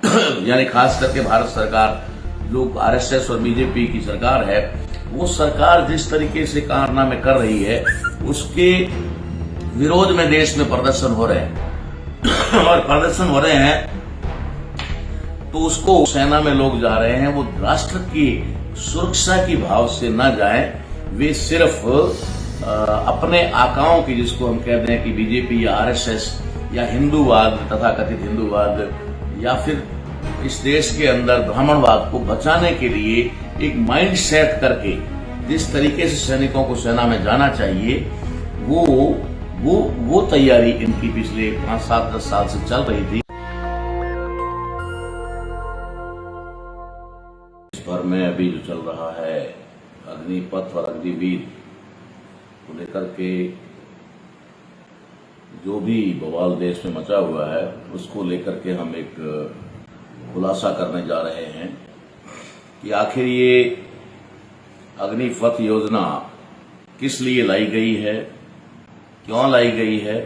यानी खास करके भारत सरकार, जो आरएसएस और बीजेपी की सरकार है, वो सरकार जिस तरीके से कारनामे कर रही है उसके विरोध में देश में प्रदर्शन हो रहे हैं और प्रदर्शन हो रहे हैं तो उसको सेना में लोग जा रहे हैं, वो राष्ट्र की सुरक्षा की भाव से न जाएं, वे सिर्फ अपने आकाओं की, जिसको हम कहते हैं कि बीजेपी या आरएसएस या हिंदूवाद, तथाकथित हिंदूवाद, या फिर इस देश के अंदर ब्राह्मणवाद को बचाने के लिए एक माइंड सेट करके जिस तरीके से सैनिकों को सेना में जाना चाहिए, वो तैयारी इनकी पिछले 5, 7, 10 साल से चल रही थी। इस भर में अभी जो चल रहा है अग्निपथ और अग्निवीर को लेकर के जो भी बवाल देश में मचा हुआ है, उसको लेकर के हम एक खुलासा करने जा रहे हैं कि आखिर ये अग्निपथ योजना किस लिए लाई गई है, क्यों लाई गई है,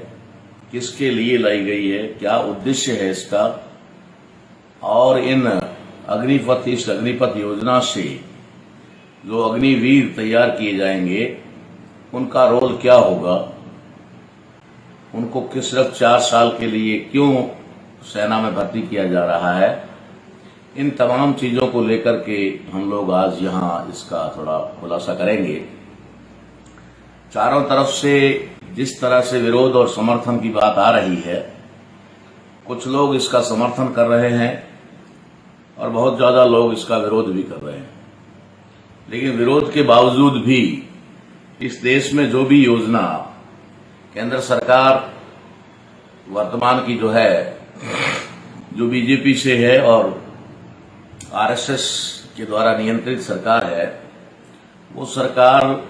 किसके लिए लाई गई है, क्या उद्देश्य है इसका, और इस अग्निपथ योजना से जो अग्निवीर तैयार किए जाएंगे उनका रोल क्या होगा, उनको किस सिर्फ 4 साल के लिए क्यों सेना में भर्ती किया जा रहा है, इन तमाम चीजों को लेकर के हम लोग आज यहाँ इसका थोड़ा खुलासा करेंगे। चारों तरफ से जिस तरह से विरोध और समर्थन की बात आ रही है, कुछ लोग इसका समर्थन कर रहे हैं और बहुत ज्यादा लोग इसका विरोध भी कर रहे हैं। लेकिन विरोध के बावजूद भी इस देश में जो भी योजना केंद्र सरकार वर्तमान की जो है, जो बीजेपी से है और आरएसएस के द्वारा नियंत्रित सरकार है, वो सरकार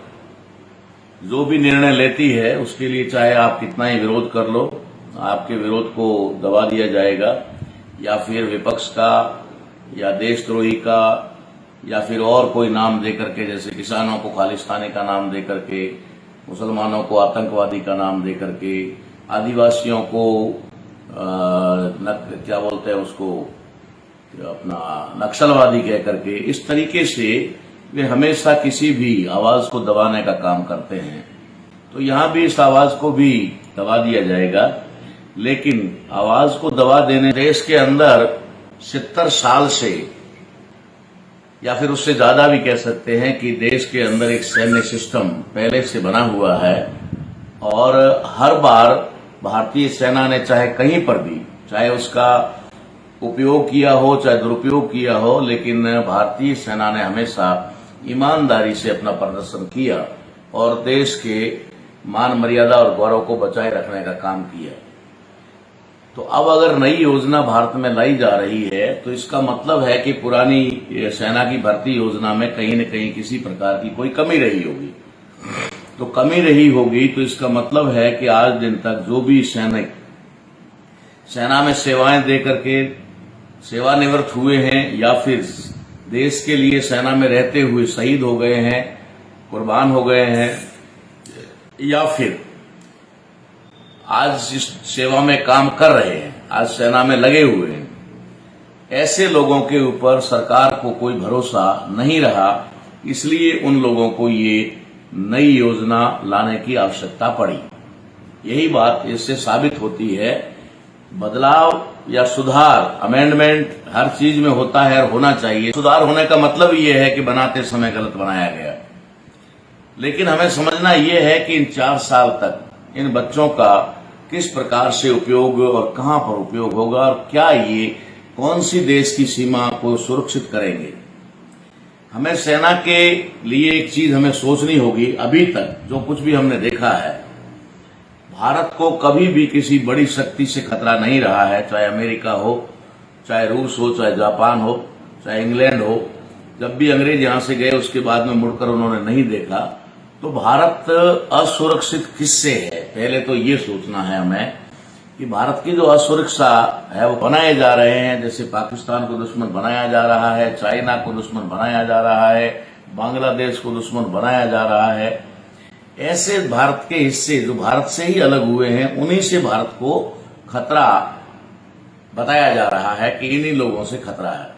जो भी निर्णय लेती है उसके लिए चाहे आप कितना ही विरोध कर लो, आपके विरोध को दबा दिया जाएगा, या फिर विपक्ष का या देशद्रोही का या फिर और कोई नाम देकर के, जैसे किसानों को खालिस्तानी का नाम देकर के, मुसलमानों को आतंकवादी का नाम देकर के, आदिवासियों को क्या बोलते हैं उसको, अपना नक्सलवादी कह करके, इस तरीके से वे हमेशा किसी भी आवाज को दबाने का काम करते हैं। तो यहां भी इस आवाज को भी दबा दिया जाएगा। लेकिन आवाज को दबा देने, देश के अंदर 70 साल से या फिर उससे ज्यादा भी कह सकते हैं कि देश के अंदर एक सैन्य सिस्टम पहले से बना हुआ है और हर बार भारतीय सेना ने चाहे कहीं पर भी, चाहे उसका उपयोग किया हो चाहे दुरुपयोग किया हो, लेकिन भारतीय सेना ने हमेशा ईमानदारी से अपना प्रदर्शन किया और देश के मान मर्यादा और गौरव को बचाए रखने का काम किया। तो अब अगर नई योजना भारत में लाई जा रही है तो इसका मतलब है कि पुरानी सेना की भर्ती योजना में कहीं न कहीं किसी प्रकार की कोई कमी रही होगी। तो कमी रही होगी तो इसका मतलब है कि आज दिन तक जो भी सैनिक सेना में सेवाएं दे करके सेवानिवृत्त हुए हैं या फिर देश के लिए सेना में रहते हुए शहीद हो गए हैं, कुर्बान हो गए हैं, या फिर आज इस सेवा में काम कर रहे हैं, आज सेना में लगे हुए हैं, ऐसे लोगों के ऊपर सरकार को कोई भरोसा नहीं रहा, इसलिए उन लोगों को ये नई योजना लाने की आवश्यकता पड़ी। यही बात इससे साबित होती है। बदलाव या सुधार, अमेंडमेंट हर चीज में होता है और होना चाहिए। सुधार होने का मतलब ये है कि बनाते समय गलत बनाया गया। लेकिन हमें समझना ये है कि इन 4 साल तक इन बच्चों का किस प्रकार से उपयोग और कहां पर उपयोग होगा और क्या ये कौन सी देश की सीमा को सुरक्षित करेंगे। हमें सेना के लिए एक चीज हमें सोचनी होगी। अभी तक जो कुछ भी हमने देखा है, भारत को कभी भी किसी बड़ी शक्ति से खतरा नहीं रहा है, चाहे अमेरिका हो, चाहे रूस हो, चाहे जापान हो, चाहे इंग्लैंड हो। जब भी अंग्रेज यहां से गए उसके बाद में मुड़कर उन्होंने नहीं देखा। तो भारत असुरक्षित किससे है, पहले तो ये सोचना है हमें कि भारत की जो असुरक्षा है वो बनाए जा रहे हैं। जैसे पाकिस्तान को दुश्मन बनाया जा रहा है, चाइना को दुश्मन बनाया जा रहा है, बांग्लादेश को दुश्मन बनाया जा रहा है। ऐसे भारत के हिस्से जो भारत से ही अलग हुए हैं, उन्हीं से भारत को खतरा बताया जा रहा है कि इन्हीं लोगों से खतरा है।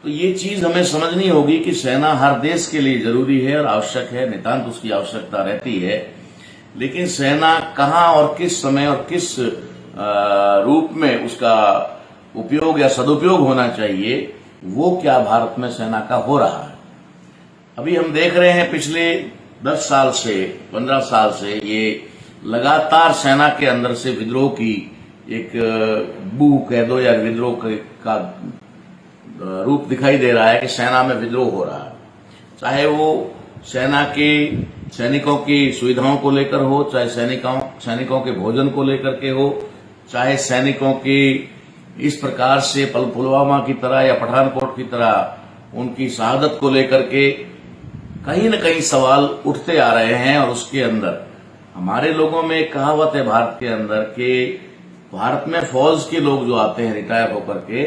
तो ये चीज हमें समझनी होगी कि सेना हर देश के लिए जरूरी है और आवश्यक है, नितांत उसकी आवश्यकता रहती है, लेकिन सेना कहां और किस समय और किस रूप में उसका उपयोग या सदुपयोग होना चाहिए, वो क्या भारत में सेना का हो रहा है। अभी हम देख रहे हैं पिछले 10 साल से 15 साल से ये लगातार सेना के अंदर से विद्रोह की एक बू कह दो या विद्रोह का रूप दिखाई दे रहा है कि सेना में विद्रोह हो रहा है। चाहे वो सेना के सैनिकों की सुविधाओं को लेकर हो, चाहे सैनिकों के भोजन को लेकर के हो, चाहे सैनिकों की इस प्रकार से पुलवामा की तरह या पठानकोट की तरह उनकी शहादत को लेकर के कहीं न कहीं सवाल उठते आ रहे हैं। और उसके अंदर हमारे लोगों में एक कहावत है भारत के अंदर कि भारत में फौज के लोग जो आते हैं रिटायर होकर के,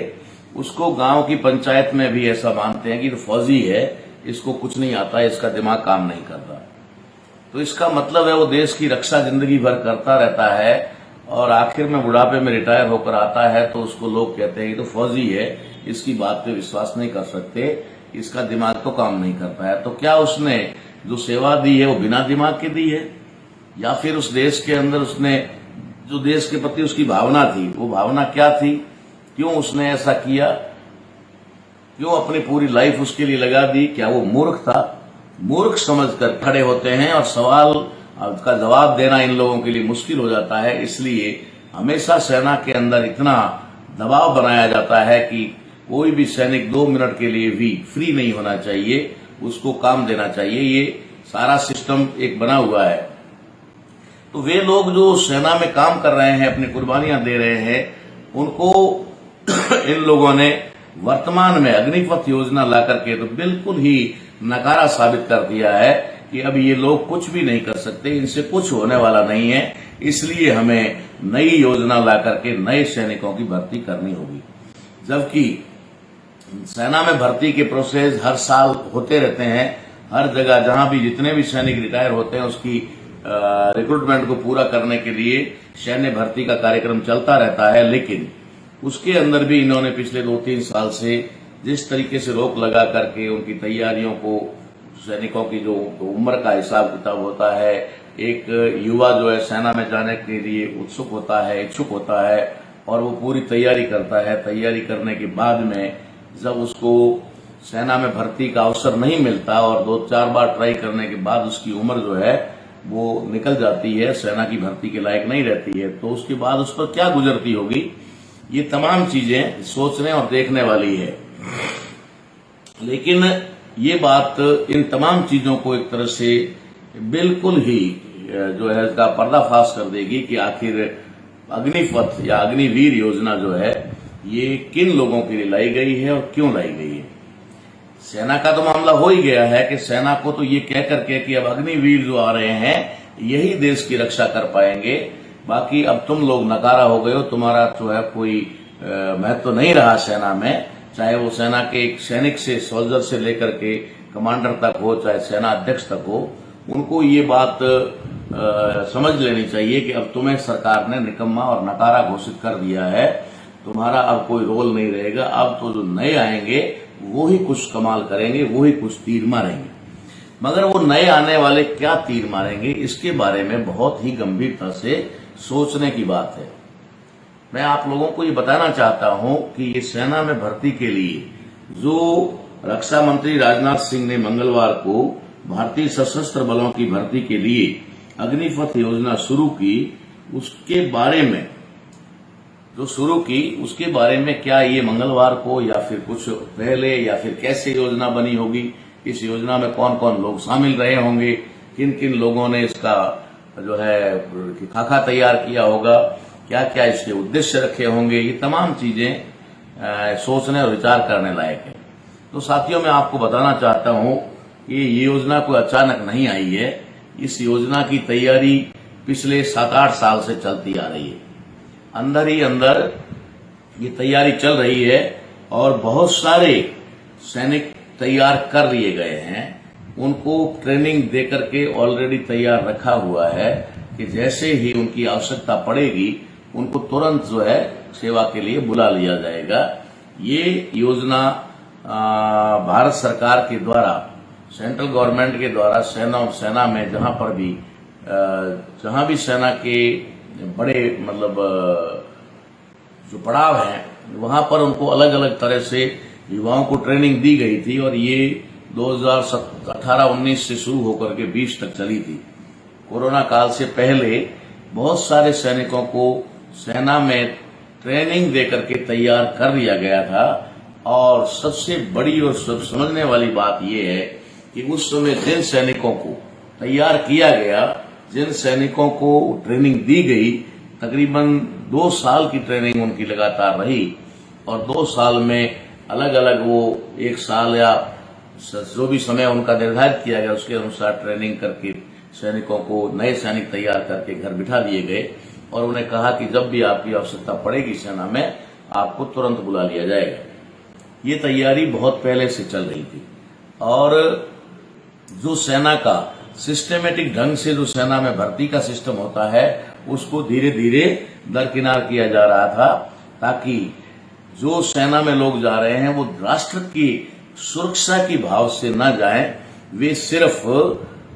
उसको गांव की पंचायत में भी ऐसा मानते हैं कि तो फौजी है, इसको कुछ नहीं आता, इसका दिमाग काम नहीं करता। तो इसका मतलब है वो देश की रक्षा जिंदगी भर करता रहता है और आखिर में बुढ़ापे में रिटायर होकर आता है तो उसको लोग कहते हैं कि तो फौजी है, इसकी बात पे विश्वास नहीं कर सकते, इसका दिमाग तो काम नहीं करता है। तो क्या उसने जो सेवा दी है वो बिना दिमाग के दी है, या फिर उस देश के अंदर उसने जो देश के प्रति उसकी भावना थी, वो भावना क्या थी, क्यों उसने ऐसा किया, क्यों अपनी पूरी लाइफ उसके लिए लगा दी? क्या वो मूर्ख था? मूर्ख समझकर खड़े होते हैं और सवाल का जवाब देना इन लोगों के लिए मुश्किल हो जाता है। इसलिए हमेशा सेना के अंदर इतना दबाव बनाया जाता है कि कोई भी सैनिक 2 मिनट के लिए भी फ्री नहीं होना चाहिए, उसको काम देना चाहिए। ये सारा सिस्टम एक बना हुआ है। तो वे लोग जो सेना में काम कर रहे हैं, अपनी कुर्बानियां दे रहे हैं, उनको इन लोगों ने वर्तमान में अग्निपथ योजना ला करके तो बिल्कुल ही नकारा साबित कर दिया है कि अब ये लोग कुछ भी नहीं कर सकते, इनसे कुछ होने वाला नहीं है। इसलिए हमें नई योजना ला करके नए सैनिकों की भर्ती करनी होगी। जबकि सेना में भर्ती के प्रोसेस हर साल होते रहते हैं, हर जगह जहां भी जितने भी सैनिक रिटायर होते हैं उसकी रिक्रूटमेंट को पूरा करने के लिए सैन्य भर्ती का कार्यक्रम चलता रहता है। लेकिन उसके अंदर भी इन्होंने पिछले 2-3 साल से जिस तरीके से रोक लगा करके उनकी तैयारियों को, सैनिकों की जो उम्र का हिसाब किताब होता है, एक युवा जो है सेना में जाने के लिए उत्सुक होता है, इच्छुक होता है और वो पूरी तैयारी करता है। तैयारी करने के बाद में जब उसको सेना में भर्ती का अवसर नहीं मिलता और 2-4 बार ट्राई करने के बाद उसकी उम्र जो है वो निकल जाती है, सेना की भर्ती के लायक नहीं रहती है, तो उसके बाद उस पर क्या गुजरती होगी, ये तमाम चीजें सोचने और देखने वाली है। लेकिन ये बात इन तमाम चीजों को एक तरह से बिल्कुल ही जो है इसका पर्दाफाश कर देगी कि आखिर अग्निपथ या अग्निवीर योजना जो है ये किन लोगों के लिए लाई गई है और क्यों लाई गई है। सेना का तो मामला हो ही गया है कि सेना को तो ये कह करके कि अब अग्निवीर जो आ रहे हैं यही देश की रक्षा कर पाएंगे, बाकी अब तुम लोग नकारा हो गए हो, तुम्हारा जो है कोई महत्व तो नहीं रहा सेना में। चाहे वो सेना के एक सैनिक से, सोल्जर से लेकर के कमांडर तक हो, चाहे सेना अध्यक्ष तक हो, उनको ये बात समझ लेनी चाहिए कि अब तुम्हें सरकार ने निकम्मा और नकारा घोषित कर दिया है, तुम्हारा अब कोई रोल नहीं रहेगा। अब तो जो नए आएंगे वो ही कुछ कमाल करेंगे, वो ही कुछ तीर मारेंगे। मगर वो नए आने वाले क्या तीर मारेंगे, इसके बारे में बहुत ही गंभीरता से सोचने की बात है। मैं आप लोगों को ये बताना चाहता हूं कि ये सेना में भर्ती के लिए जो रक्षा मंत्री राजनाथ सिंह ने मंगलवार को भारतीय सशस्त्र बलों की भर्ती के लिए अग्निपथ योजना शुरू की, उसके बारे में उसके बारे में क्या ये मंगलवार को या फिर कुछ पहले या फिर कैसे योजना बनी होगी, इस योजना में कौन कौन लोग शामिल रहे होंगे, किन किन लोगों ने इसका जो है खाका तैयार किया होगा, क्या क्या इसके उद्देश्य रखे होंगे, ये तमाम चीजें सोचने और विचार करने लायक है। तो साथियों, मैं आपको बताना चाहता हूं कि ये योजना कोई अचानक नहीं आई है। इस योजना की तैयारी पिछले 7-8 साल से चलती आ रही है। अंदर ही अंदर ये तैयारी चल रही है और बहुत सारे सैनिक तैयार कर लिए गए हैं, उनको ट्रेनिंग देकर के ऑलरेडी तैयार रखा हुआ है कि जैसे ही उनकी आवश्यकता पड़ेगी उनको तुरंत जो है सेवा के लिए बुला लिया जाएगा। ये योजना भारत सरकार के द्वारा, सेंट्रल गवर्नमेंट के द्वारा सेना में जहां भी सेना के बड़े मतलब जो पड़ाव हैं वहां पर उनको अलग अलग तरह से युवाओं को ट्रेनिंग दी गई थी और ये 2018-19 से शुरू होकर के 20 तक चली थी। कोरोना काल से पहले बहुत सारे सैनिकों को सेना में ट्रेनिंग देकर के तैयार कर दिया गया था और सबसे बड़ी और सब समझने वाली बात यह है कि उस समय जिन सैनिकों को तैयार किया गया, जिन सैनिकों को ट्रेनिंग दी गई, तकरीबन 2 साल की ट्रेनिंग उनकी लगातार रही और 2 साल में अलग अलग वो 1 साल या जो भी समय उनका निर्धारित किया गया उसके अनुसार ट्रेनिंग करके सैनिकों को, नए सैनिक तैयार करके घर बिठा दिए गए और उन्हें कहा कि जब भी आपकी आवश्यकता पड़ेगी सेना में आपको तुरंत बुला लिया जाएगा। ये तैयारी बहुत पहले से चल रही थी और जो सेना का सिस्टमेटिक ढंग से जो सेना में भर्ती का सिस्टम होता है उसको धीरे धीरे दरकिनार किया जा रहा था ताकि जो सेना में लोग जा रहे हैं वो राष्ट्र की सुरक्षा की भाव से न जाएं, वे सिर्फ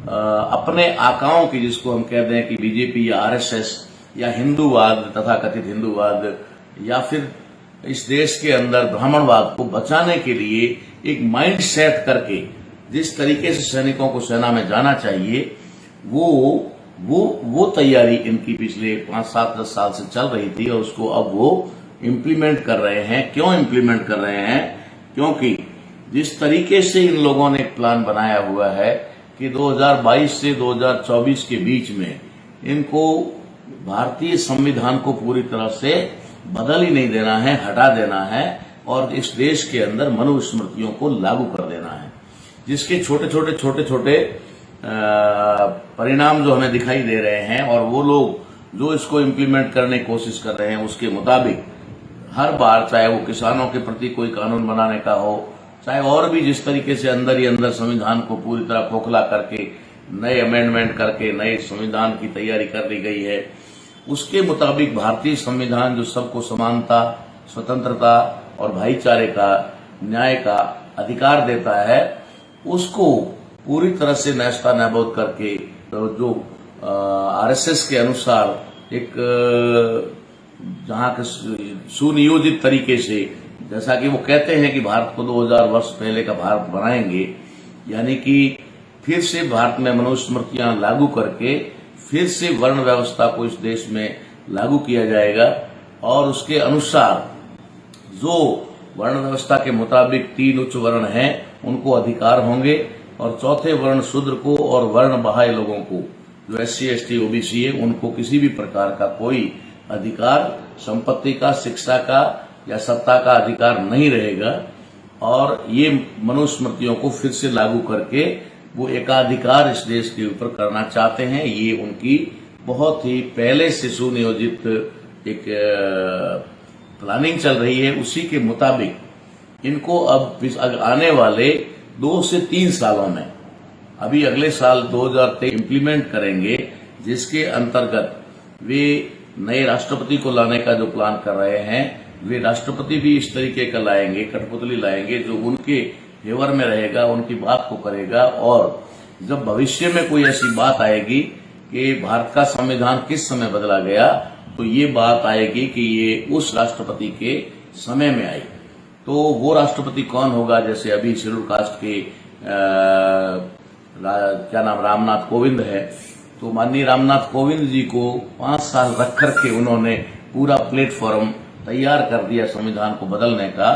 अपने आकाओं की, जिसको हम कहते हैं कि बीजेपी या आरएसएस या हिंदूवाद, तथाकथित हिंदूवाद या फिर इस देश के अंदर ब्राह्मणवाद को बचाने के लिए एक माइंड सेट करके जिस तरीके से सैनिकों को सेना में जाना चाहिए वो तैयारी इनकी पिछले 5-7-10 साल से चल रही थी और उसको अब वो इम्प्लीमेंट कर रहे हैं। क्यों इम्प्लीमेंट कर रहे हैं? क्योंकि जिस तरीके से इन लोगों ने एक प्लान बनाया हुआ है कि 2022 से 2024 के बीच में इनको भारतीय संविधान को पूरी तरह से बदल ही नहीं देना है, हटा देना है और इस देश के अंदर मनुस्मृतियों को लागू कर देना है, जिसके छोटे छोटे परिणाम जो हमें दिखाई दे रहे हैं और वो लोग जो इसको इम्प्लीमेंट करने की कोशिश कर रहे हैं उसके मुताबिक हर बार, चाहे वो किसानों के प्रति कोई कानून बनाने का हो, चाहे और भी जिस तरीके से अंदर ही अंदर संविधान को पूरी तरह खोखला करके नए अमेंडमेंट करके नए संविधान की तैयारी कर ली गई है, उसके मुताबिक भारतीय संविधान जो सबको समानता, स्वतंत्रता और भाईचारे का, न्याय का अधिकार देता है, उसको पूरी तरह से नेस्ता नाबूद करके जो आरएसएस के अनुसार एक जहां के सुनियोजित तरीके से, जैसा कि वो कहते हैं कि भारत को 2000 वर्ष पहले का भारत बनाएंगे, यानी कि फिर से भारत में मनुस्मृतियां लागू करके फिर से वर्ण व्यवस्था को इस देश में लागू किया जाएगा और उसके अनुसार जो वर्ण व्यवस्था के मुताबिक 3 उच्च वर्ण हैं उनको अधिकार होंगे और चौथे वर्ण शूद्र को और वर्ण बहाय लोगों को, जो SC ST OBC है, उनको किसी भी प्रकार का कोई अधिकार, संपत्ति का, शिक्षा का या सत्ता का अधिकार नहीं रहेगा और ये मनुस्मृतियों को फिर से लागू करके वो एकाधिकार इस देश के ऊपर करना चाहते हैं। ये उनकी बहुत ही पहले से सुनियोजित एक प्लानिंग चल रही है। उसी के मुताबिक इनको अब आने वाले 2 से 3 सालों में, अभी अगले साल 2023 इम्प्लीमेंट करेंगे, जिसके अंतर्गत वे नए राष्ट्रपति को लाने का जो प्लान कर रहे हैं, वे राष्ट्रपति भी इस तरीके का लाएंगे, कठपुतली लाएंगे जो उनके फेवर में रहेगा, उनकी बात को करेगा और जब भविष्य में कोई ऐसी बात आएगी कि भारत का संविधान किस समय बदला गया, तो ये बात आएगी कि ये उस राष्ट्रपति के समय में आई। तो वो राष्ट्रपति कौन होगा? जैसे अभी शेड्यूल कास्ट के क्या नाम, रामनाथ कोविंद है, तो माननीय रामनाथ कोविंद जी को 5 साल रख करके उन्होंने पूरा प्लेटफॉर्म तैयार कर दिया संविधान को बदलने का।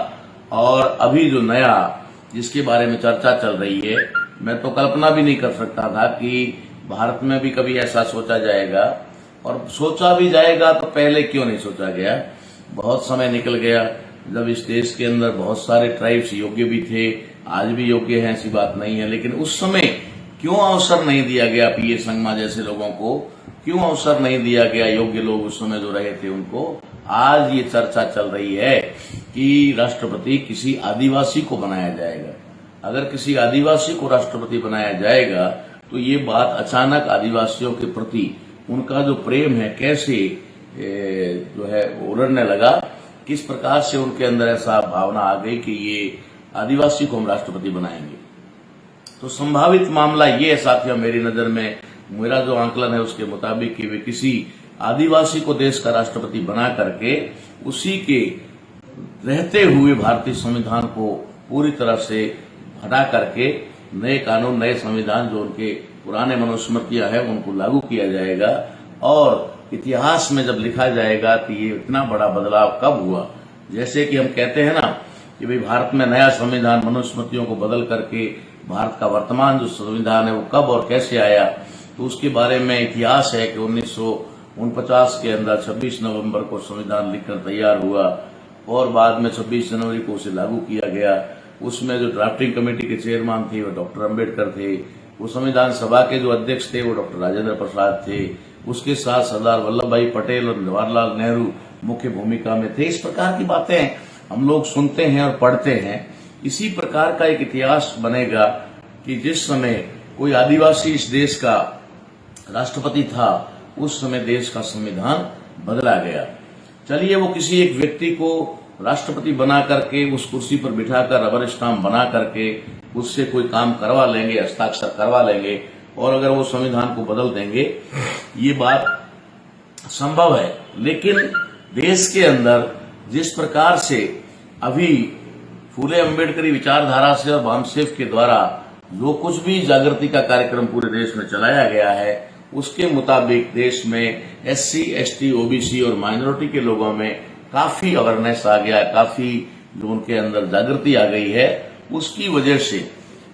और अभी जो नया जिसके बारे में चर्चा चल रही है, मैं तो कल्पना भी नहीं कर सकता था कि भारत में भी कभी ऐसा सोचा जाएगा, और सोचा भी जाएगा तो पहले क्यों नहीं सोचा गया। बहुत समय निकल गया जब इस देश के अंदर बहुत सारे ट्राइब्स योग्य भी थे, आज भी योग्य हैं, ऐसी बात नहीं है, लेकिन उस समय क्यों अवसर नहीं दिया गया पीए संगमा जैसे लोगों को, क्यों अवसर नहीं दिया गया योग्य लोग उस समय जो रहे थे उनको। आज ये चर्चा चल रही है कि राष्ट्रपति किसी आदिवासी को बनाया जाएगा। अगर किसी आदिवासी को राष्ट्रपति बनाया जाएगा तो ये बात अचानक आदिवासियों के प्रति उनका जो प्रेम है कैसे जो है उड़ने लगा। किस प्रकार से उनके अंदर ऐसा भावना आ गई कि ये आदिवासी को हम राष्ट्रपति बनाएंगे। तो संभावित मामला ये है साथियों, मेरी नजर में, मेरा जो आंकलन है उसके मुताबिक कि वे किसी आदिवासी को देश का राष्ट्रपति बना करके उसी के रहते हुए भारतीय संविधान को पूरी तरह से हटा करके नए कानून, नए संविधान जो उनके पुराने मनुस्मृतियां हैं उनको लागू किया जाएगा। और इतिहास में जब लिखा जाएगा कि ये इतना बड़ा बदलाव कब हुआ, जैसे कि हम कहते हैं ना कि भाई भारत में नया संविधान मनुस्मृतियों को बदल करके भारत का वर्तमान जो संविधान है वो कब और कैसे आया, तो उसके बारे में इतिहास है कि 1949 के अंदर 26 नवंबर को संविधान लिखकर तैयार हुआ और बाद में 26 जनवरी को उसे लागू किया गया। उसमें जो ड्राफ्टिंग कमेटी के चेयरमैन थे वो डॉक्टर अंबेडकर थे, वो संविधान सभा के जो अध्यक्ष थे वो डॉक्टर राजेंद्र प्रसाद थे, उसके साथ सरदार वल्लभ भाई पटेल और जवाहरलाल नेहरू मुख्य भूमिका में थे। इस प्रकार की बातें हम लोग सुनते हैं और पढ़ते हैं। इसी प्रकार का एक इतिहास बनेगा कि जिस समय कोई आदिवासी इस देश का राष्ट्रपति था उस समय देश का संविधान बदला गया। चलिए, वो किसी एक व्यक्ति को राष्ट्रपति बना करके उस कुर्सी पर बिठाकर रबर स्टाम्प बना करके उससे कोई काम करवा लेंगे, हस्ताक्षर करवा लेंगे और अगर वो संविधान को बदल देंगे, ये बात संभव है। लेकिन देश के अंदर जिस प्रकार से अभी फूले अम्बेडकरी विचारधारा से और भामसेफ के द्वारा जो कुछ भी जागृति का कार्यक्रम पूरे देश में चलाया गया है उसके मुताबिक देश में SC, ST, OBC और माइनॉरिटी के लोगों में काफी अवेयरनेस आ गया, काफी जो उनके अंदर जागृति आ गई है। उसकी वजह से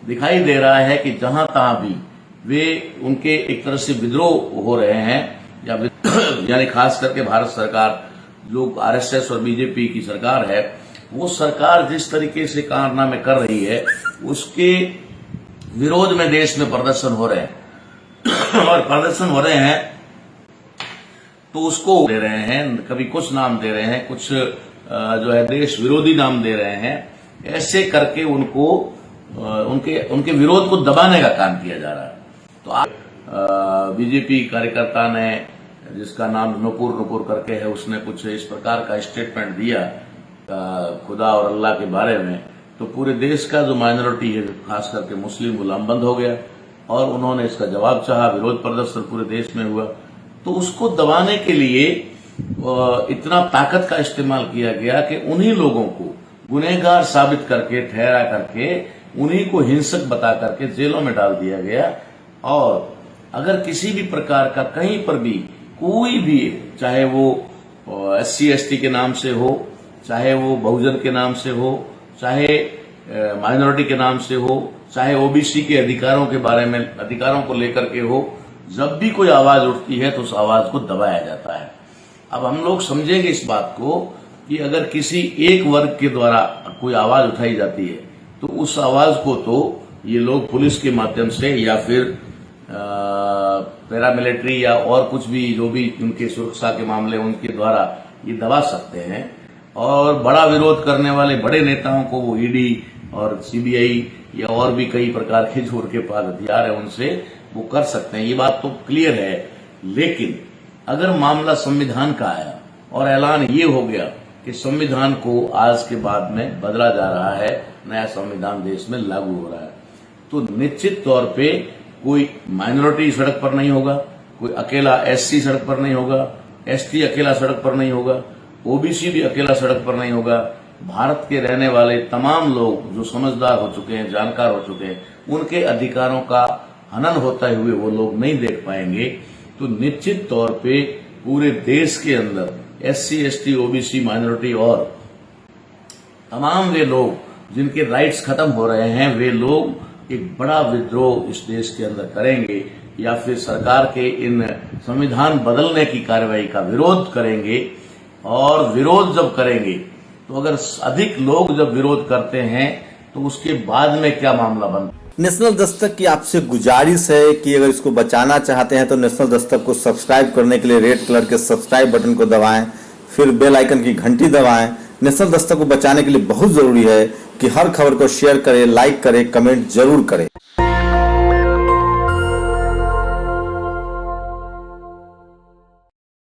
दिखाई दे रहा है कि जहां तहां भी वे उनके एक तरह से विद्रोह हो रहे हैं, या यानी खास करके भारत सरकार जो RSS और BJP की सरकार है, वो सरकार जिस तरीके से कारनामे कर रही है उसके विरोध में देश में प्रदर्शन हो रहे हैं और प्रदर्शन हो रहे हैं तो उसको दे रहे हैं, कभी कुछ नाम दे रहे हैं, कुछ जो है देश विरोधी नाम दे रहे हैं। ऐसे करके उनको उनके विरोध को दबाने का काम किया जा रहा है। तो BJP कार्यकर्ता ने, जिसका नाम नुपुर करके है, उसने कुछ इस प्रकार का स्टेटमेंट दिया खुदा और अल्लाह के बारे में, तो पूरे देश का जो माइनॉरिटी है खास करके मुस्लिम गुलाम बंद हो गया और उन्होंने इसका जवाब चाहा। विरोध प्रदर्शन पूरे देश में हुआ। तो उसको दबाने के लिए इतना ताकत का इस्तेमाल किया गया कि उन्हीं लोगों को गुनहगार साबित करके, ठहरा करके, उन्हीं को हिंसक बता करके जेलों में डाल दिया गया। और अगर किसी भी प्रकार का कहीं पर भी कोई भी, चाहे वो SC, ST के नाम से हो, चाहे वो बहुजन के नाम से हो, चाहे माइनॉरिटी के नाम से हो, चाहे OBC के अधिकारों के बारे में, अधिकारों को लेकर के हो, जब भी कोई आवाज उठती है तो उस आवाज को दबाया जाता है। अब हम लोग समझेंगे इस बात को कि अगर किसी एक वर्ग के द्वारा कोई आवाज उठाई जाती है तो उस आवाज को तो ये लोग पुलिस के माध्यम से या फिर पैरामिलिट्री या और कुछ भी जो भी उनके सुरक्षा के मामले उनके द्वारा ये दबा सकते हैं। और बड़ा विरोध करने वाले बड़े नेताओं को वो ED और CBI या और भी कई प्रकार के जो उनके पास हथियार है उनसे वो कर सकते हैं, ये बात तो क्लियर है। लेकिन अगर मामला संविधान का आया और ऐलान ये हो गया कि संविधान को आज के बाद में बदला जा रहा है, नया संविधान देश में लागू हो रहा है, तो निश्चित तौर पे कोई माइनॉरिटी सड़क पर नहीं होगा, कोई अकेला SC सड़क पर नहीं होगा, ST अकेला सड़क पर नहीं होगा, OBC भी अकेला सड़क पर नहीं होगा। भारत के रहने वाले तमाम लोग जो समझदार हो चुके हैं, जानकार हो चुके हैं, उनके अधिकारों का हनन होता हुए वो लोग नहीं देख पाएंगे। तो निश्चित तौर पे पूरे देश के अंदर SC, ST, OBC, माइनॉरिटी और तमाम वे लोग जिनके राइट्स खत्म हो रहे हैं, वे लोग एक बड़ा विद्रोह इस देश के अंदर करेंगे या फिर सरकार के इन संविधान बदलने की कार्रवाई का विरोध करेंगे। और विरोध जब करेंगे तो अगर अधिक लोग जब विरोध करते हैं तो उसके बाद में क्या मामला बनता है। नेशनल दस्तक की आपसे गुजारिश है कि अगर इसको बचाना चाहते हैं तो नेशनल दस्तक को सब्सक्राइब करने के लिए रेड कलर के सब्सक्राइब बटन को दबाएं, फिर बेल आइकन की घंटी दबाएं। नेशनल दस्तक को बचाने के लिए बहुत जरूरी है कि हर खबर को शेयर करें, लाइक करें, कमेंट जरूर करें।